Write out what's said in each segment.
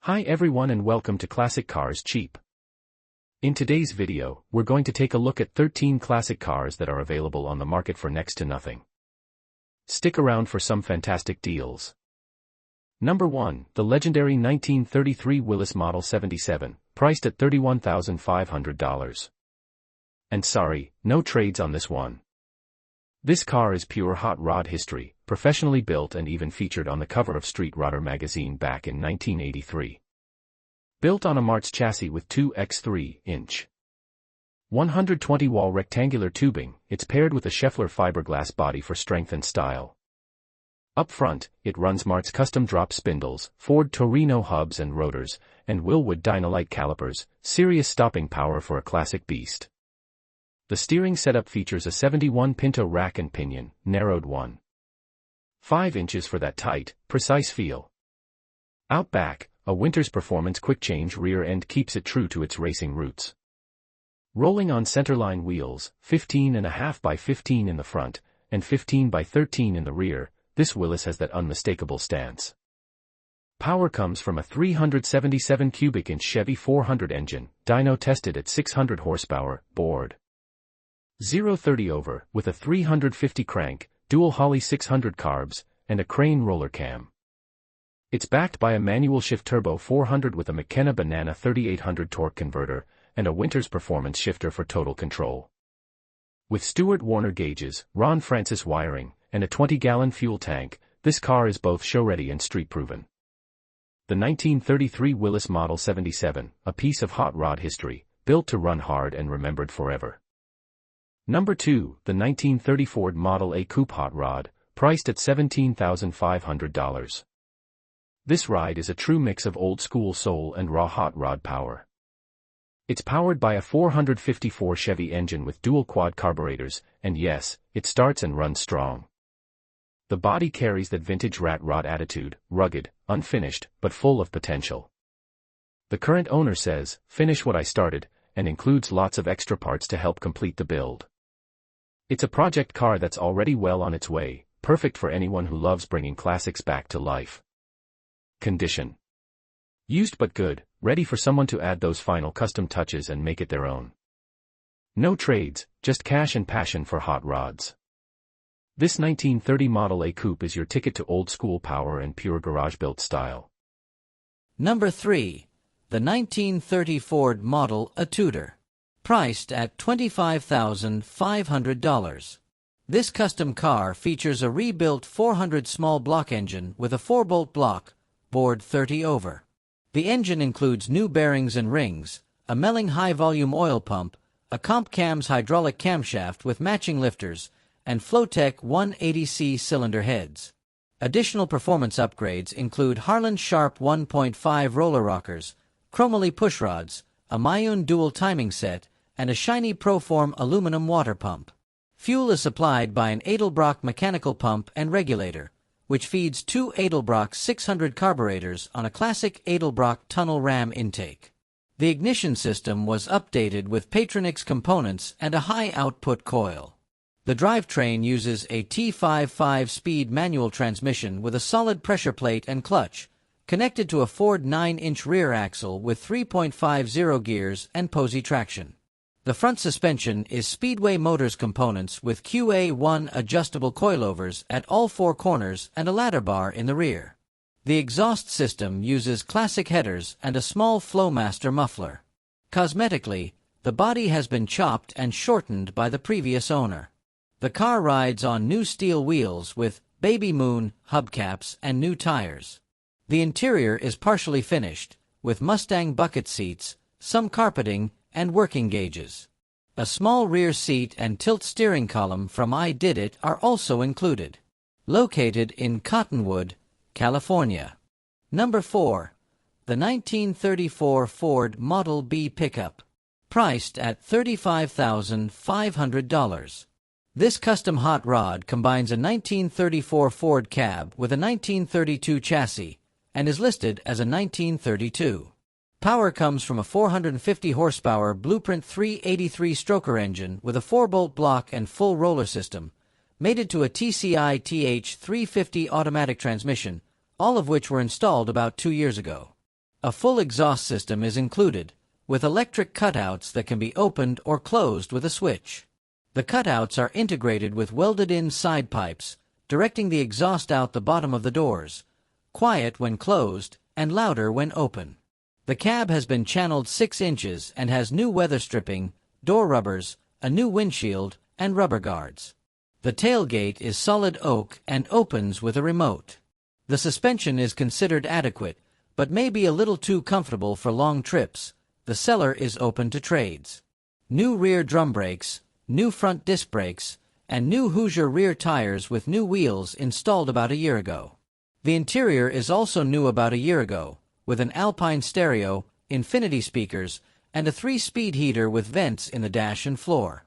Hi everyone and welcome to Classic Cars Cheap. In today's video, we're going to take a look at 13 classic cars that are available on the market for next to nothing. Stick around for some fantastic deals. Number 1, the legendary 1933 Willys Model 77, priced at $31,500. And sorry, no trades on this one. This car is pure hot rod history, professionally built and even featured on the cover of Street Rodder magazine back in 1983. Built on a Martz chassis with 2x3-inch 120-wall rectangular tubing, it's paired with a Scheffler fiberglass body for strength and style. Up front, it runs Martz custom drop spindles, Ford Torino hubs and rotors, and Wilwood Dynalite calipers, serious stopping power for a classic beast. The steering setup features a 71 Pinto rack and pinion, narrowed 1.5 inches for that tight, precise feel. Out back, a Winters Performance quick-change rear end keeps it true to its racing roots. Rolling on centerline wheels, 15.5 by 15 in the front, and 15 by 13 in the rear, this Willys has that unmistakable stance. Power comes from a 377 cubic inch Chevy 400 engine, dyno tested at 600 horsepower, bored 0-30 over, with a 350 crank, dual Holley 600 carbs, and a crane roller cam. It's backed by a manual shift turbo 400 with a McKenna Banana 3800 torque converter, and a Winters Performance shifter for total control. With Stewart Warner gauges, Ron Francis wiring, and a 20-gallon fuel tank, this car is both show-ready and street-proven. The 1933 Willys Model 77, a piece of hot rod history, built to run hard and remembered forever. Number 2, the 1930 Ford Model A Coupe Hot Rod, priced at $17,500. This ride is a true mix of old-school soul and raw hot rod power. It's powered by a 454 Chevy engine with dual quad carburetors, and yes, it starts and runs strong. The body carries that vintage rat rod attitude, rugged, unfinished, but full of potential. The current owner says, "Finish what I started," and includes lots of extra parts to help complete the build. It's a project car that's already well on its way, perfect for anyone who loves bringing classics back to life. Condition: used but good, ready for someone to add those final custom touches and make it their own. No trades, just cash and passion for hot rods. This 1930 Model A Coupe is your ticket to old-school power and pure garage-built style. Number 3, the 1930 Ford Model A Tudor, priced at $25,500. This custom car features a rebuilt 400 small block engine with a 4-bolt block, bored 30 over. The engine includes new bearings and rings, a Melling high-volume oil pump, a Comp Cams hydraulic camshaft with matching lifters, and Flowtech 180C cylinder heads. Additional performance upgrades include Harlan Sharp 1.5 roller rockers, chromoly pushrods, a Mayun dual timing set, and a shiny Proform aluminum water pump. Fuel is supplied by an Edelbrock mechanical pump and regulator, which feeds two Edelbrock 600 carburetors on a classic Edelbrock tunnel ram intake. The ignition system was updated with Patronix components and a high-output coil. The drivetrain uses a T5 5-speed manual transmission with a solid pressure plate and clutch, connected to a Ford 9-inch rear axle with 3.50 gears and Posey traction. The front suspension is Speedway Motors components with QA1 adjustable coilovers at all four corners and a ladder bar in the rear. The exhaust system uses classic headers and a small Flowmaster muffler. Cosmetically, the body has been chopped and shortened by the previous owner. The car rides on new steel wheels with Baby Moon hubcaps and new tires. The interior is partially finished, with Mustang bucket seats, some carpeting, and working gauges. A small rear seat and tilt steering column from I Did It are also included. Located in Cottonwood, California. Number 4, the 1934 Ford Model B Pickup, priced at $35,500. This custom hot rod combines a 1934 Ford cab with a 1932 chassis, and is listed as a 1932. Power comes from a 450 horsepower Blueprint 383 stroker engine with a 4-bolt block and full roller system, mated to a TCI TH350 automatic transmission, all of which were installed about 2 years ago. A full exhaust system is included, with electric cutouts that can be opened or closed with a switch. The cutouts are integrated with welded-in side pipes, directing the exhaust out the bottom of the doors, quiet when closed and louder when open. The cab has been channeled 6 inches and has new weather stripping, door rubbers, a new windshield, and rubber guards. The tailgate is solid oak and opens with a remote. The suspension is considered adequate, but may be a little too comfortable for long trips. The seller is open to trades. New rear drum brakes, new front disc brakes, and new Hoosier rear tires with new wheels installed about a year ago. The interior is also new about a year ago, with an Alpine stereo, infinity speakers, and a 3-speed heater with vents in the dash and floor.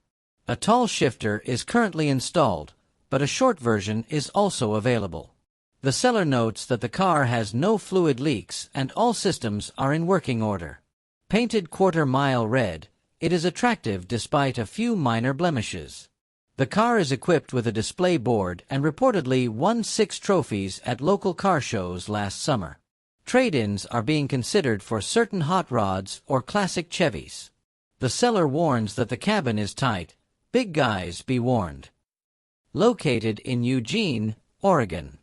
A tall shifter is currently installed, but a short version is also available. The seller notes that the car has no fluid leaks and all systems are in working order. Painted quarter-mile red, it is attractive despite a few minor blemishes. The car is equipped with a display board and reportedly won 6 trophies at local car shows last summer. Trade-ins are being considered for certain hot rods or classic Chevys. The seller warns that the cabin is tight. Big guys be warned. Located in Eugene, Oregon.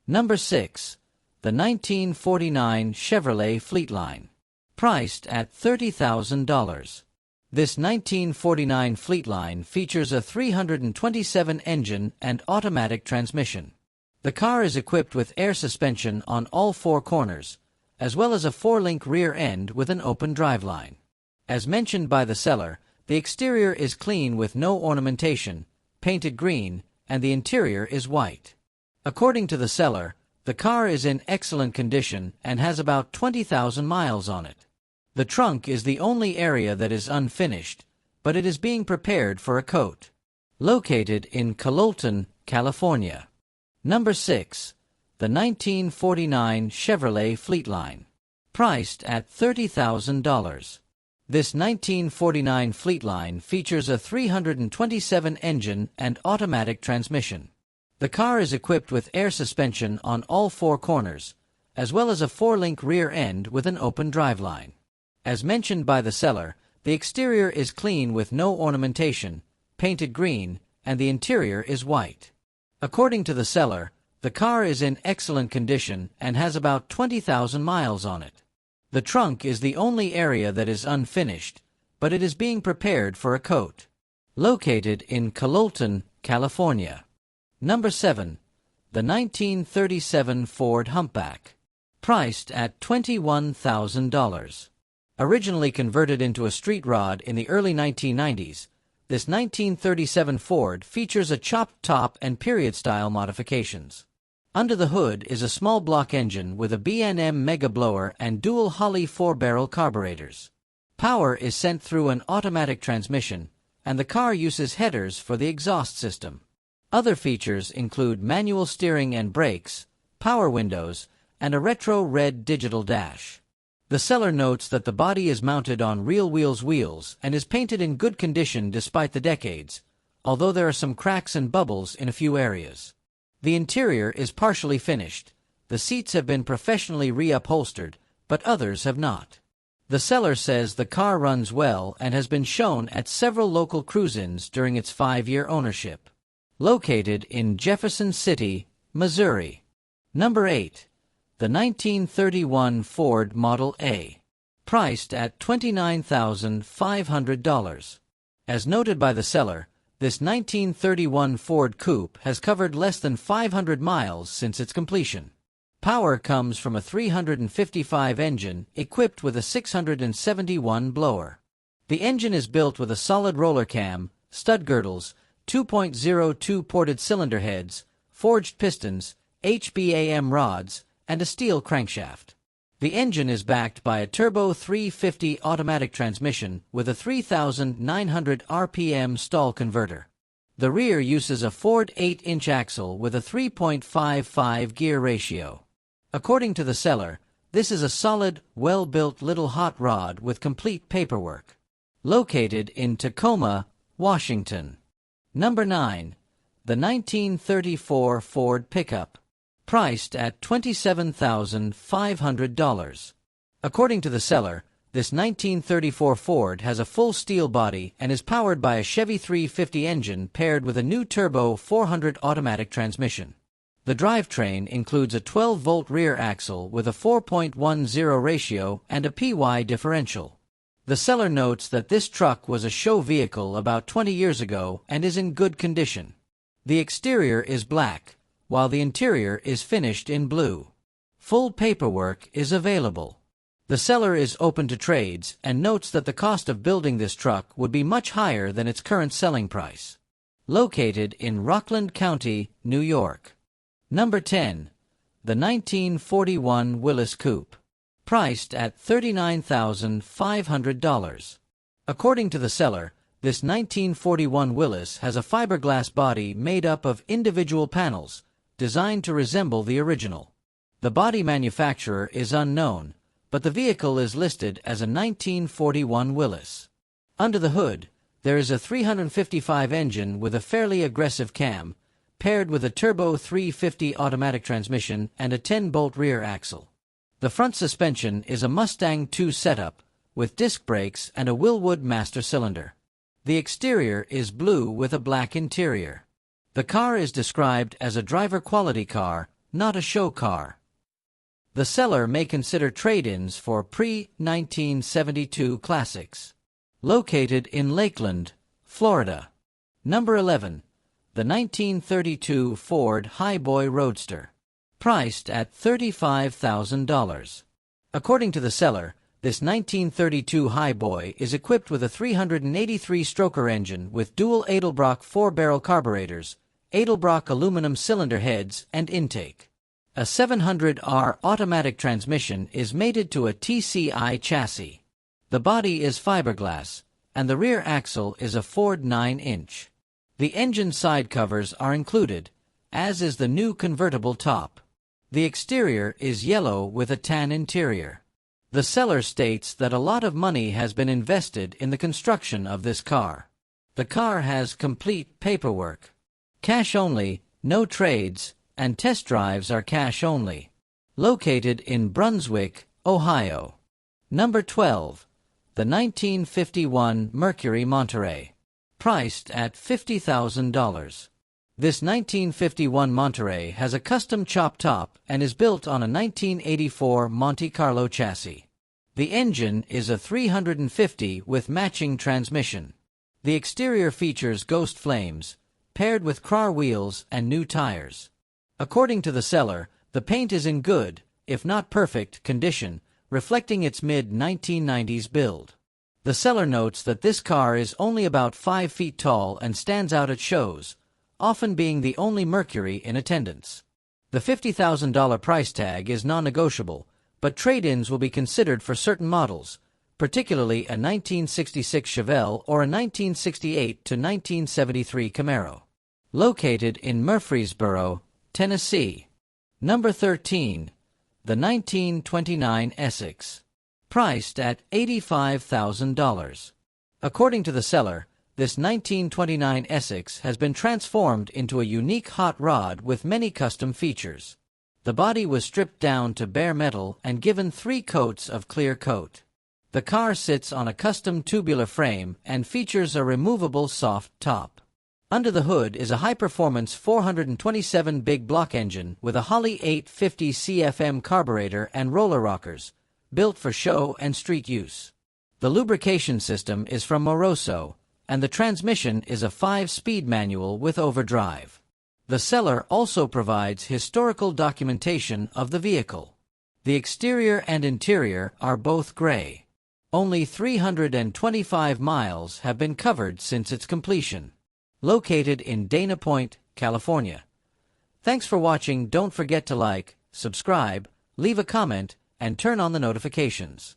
Number 6. The 1949 Chevrolet Fleetline. Priced at $30,000. This 1949 Fleetline features a 327 engine and automatic transmission. The car is equipped with air suspension on all 4 corners, as well as a 4-link rear end with an open driveline. As mentioned by the seller, the exterior is clean with no ornamentation, painted green, and the interior is white. According to the seller, the car is in excellent condition and has about 20,000 miles on it. The trunk is the only area that is unfinished, but it is being prepared for a coat. Located in Cololton, California. Number 6. The 1949 Chevrolet Fleetline. Priced at $30,000. This 1949 Fleetline features a 327 engine and automatic transmission. The car is equipped with air suspension on all 4 corners, as well as a 4-link rear end with an open driveline. As mentioned by the seller, the exterior is clean with no ornamentation, painted green, and the interior is white. According to the seller, the car is in excellent condition and has about 20,000 miles on it. The trunk is the only area that is unfinished, but it is being prepared for a coat. Located in Cololton, California. Number 7. The 1937 Ford Humpback. Priced at $21,000. Originally converted into a street rod in the early 1990s, this 1937 Ford features a chopped top and period-style modifications. Under the hood is a small block engine with a B&M Mega Blower and dual Holley 4-barrel carburetors. Power is sent through an automatic transmission, and the car uses headers for the exhaust system. Other features include manual steering and brakes, power windows, and a retro red digital dash. The seller notes that the body is mounted on real wheels and is painted in good condition despite the decades, although there are some cracks and bubbles in a few areas. The interior is partially finished. The seats have been professionally reupholstered, but others have not. The seller says the car runs well and has been shown at several local cruise-ins during its 5-year ownership. Located in Jefferson City, Missouri. Number 8. The 1931 Ford Model A. Priced at $29,500. As noted by the seller, this 1931 Ford Coupe has covered less than 500 miles since its completion. Power comes from a 355 engine equipped with a 671 blower. The engine is built with a solid roller cam, stud girdles, 2.02 ported cylinder heads, forged pistons, HBAM rods, and a steel crankshaft. The engine is backed by a turbo 350 automatic transmission with a 3,900 RPM stall converter. The rear uses a Ford 8-inch axle with a 3.55 gear ratio. According to the seller, this is a solid, well-built little hot rod with complete paperwork. Located in Tacoma, Washington. Number 9. The 1934 Ford Pickup. Priced at $27,500. According to the seller, this 1934 Ford has a full steel body and is powered by a Chevy 350 engine paired with a new turbo 400 automatic transmission. The drivetrain includes a 12-volt rear axle with a 4.10 ratio and a PY differential. The seller notes that this truck was a show vehicle about 20 years ago and is in good condition. The exterior is black, while the interior is finished in blue. Full paperwork is available. The seller is open to trades and notes that the cost of building this truck would be much higher than its current selling price. Located in Rockland County, New York. Number 10. The 1941 Willys Coupe. Priced at $39,500. According to the seller, this 1941 Willys has a fiberglass body made up of individual panels, designed to resemble the original. The body manufacturer is unknown, but the vehicle is listed as a 1941 Willys. Under the hood, there is a 355 engine with a fairly aggressive cam, paired with a turbo 350 automatic transmission and a 10-bolt rear axle. The front suspension is a Mustang 2 setup, with disc brakes and a Willwood master cylinder. The exterior is blue with a black interior. The car is described as a driver-quality car, not a show car. The seller may consider trade-ins for pre-1972 classics. Located in Lakeland, Florida. Number 11. The 1932 Ford Highboy Roadster. Priced at $35,000. According to the seller, this 1932 Highboy is equipped with a 383-stroker engine with dual Edelbrock 4-barrel carburetors, Edelbrock aluminum cylinder heads, and intake. A 700R automatic transmission is mated to a TCI chassis. The body is fiberglass, and the rear axle is a Ford 9-inch. The engine side covers are included, as is the new convertible top. The exterior is yellow with a tan interior. The seller states that a lot of money has been invested in the construction of this car. The car has complete paperwork. Cash only, no trades, and test drives are cash only. Located in Brunswick, Ohio. Number 12. The 1951 Mercury Monterey. Priced at $50,000. This 1951 Monterey has a custom chop top and is built on a 1984 Monte Carlo chassis. The engine is a 350 with matching transmission. The exterior features ghost flames, paired with car wheels and new tires. According to the seller, the paint is in good, if not perfect, condition, reflecting its mid-1990s build. The seller notes that this car is only about 5 feet tall and stands out at shows, often being the only Mercury in attendance. The $50,000 price tag is non-negotiable, but trade-ins will be considered for certain models, particularly a 1966 Chevelle or a 1968 to 1973 Camaro. Located in Murfreesboro, Tennessee. Number 13. The 1929 Essex. Priced at $85,000. According to the seller, this 1929 Essex has been transformed into a unique hot rod with many custom features. The body was stripped down to bare metal and given 3 coats of clear coat. The car sits on a custom tubular frame and features a removable soft top. Under the hood is a high-performance 427 big block engine with a Holley 850 CFM carburetor and roller rockers, built for show and street use. The lubrication system is from Moroso, and the transmission is a 5-speed manual with overdrive. The seller also provides historical documentation of the vehicle. The exterior and interior are both gray. Only 325 miles have been covered since its completion. Located in Dana Point, California. Thanks for watching. Don't forget to like, subscribe, leave a comment, and turn on the notifications.